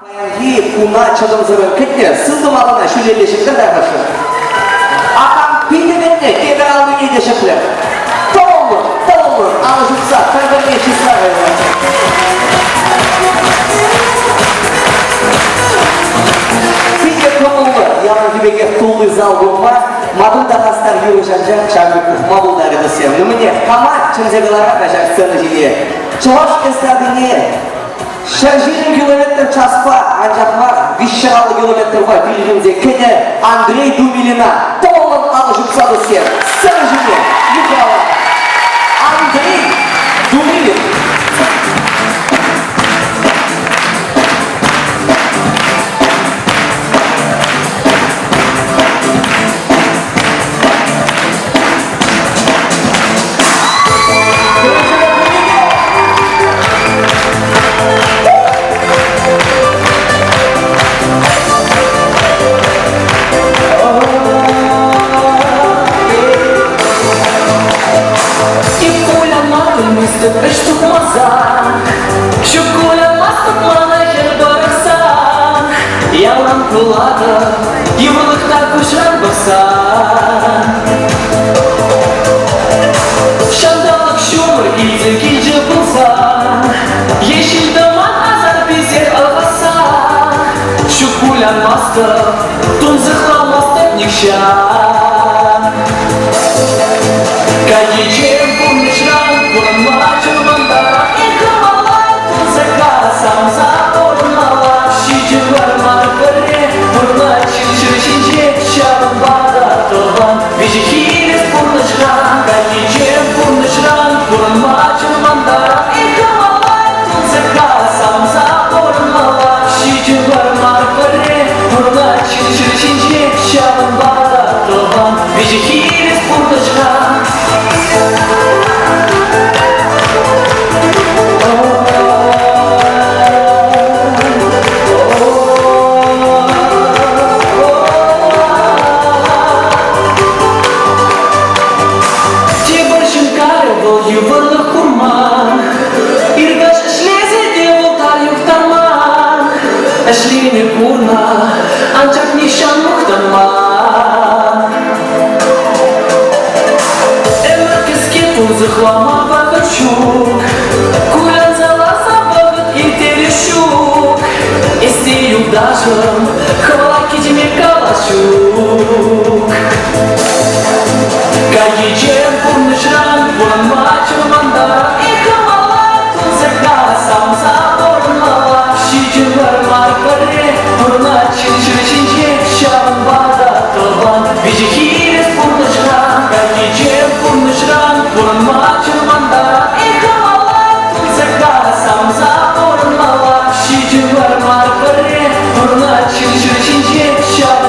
Баянги куна чадымызырын кетне сылдым алына шүлелешімді дәрғашы. Ақам пейдеменне кедір алын едешіплер. Толы, алы жұпса, кәрбірне шесіла ғайры. Пейде көңілі, яғын жібеге тұлды зал болма, мадылда қастар еуі жанжан шағын мабылдары десем. Нүміне қамат чынзегіларға қажақ сәні жеге. Чоғаш эстрадыне. Шаржирин километр часпа, анжақмар, вишшағалы километрға билгімде кене Андрей Думилина толын алы жұпсады сен. Сәржине, Югала, Андрей Думилин. Kulada, yumrulukta kuşan baksan Şandalık şumur giyce bulsan Yeşil daman azar bize albasan Şu kulanmazdı, tunzıklanmazdı nikşan Kayıcem bu nişran, kullanma çırmanda İlkımalay tunzıkla samza orunmalar Şicirler markari Burna çirçirişince şarım bağda dolan Vecihiniz burnuşran, kayıcem burnuşran Burma çırmanda İlkımalay tunzıkla samza orunmalar Şicirler markari Burna çirçirişince şarım bağda dolan Vecihiniz burnuşran Эшлини курна, анчак нишан мухтанма Эмеркеске тузыхлама бахачук Кулян заласа бахат интерешук Эстею дашым, хвалаки тебе калашук Кайечем пурнышран, пурнма чурманда И хамалай тузыхла самса орнала Şicirler markari, burna çirçirişince şarım bağda dolan Vecihiniz burnuşran, kayıcem burnuşran Burma çırmanda, İlkımalay tunzıkla samza orunmalar Şicirler markari, burna çirçirişince şarım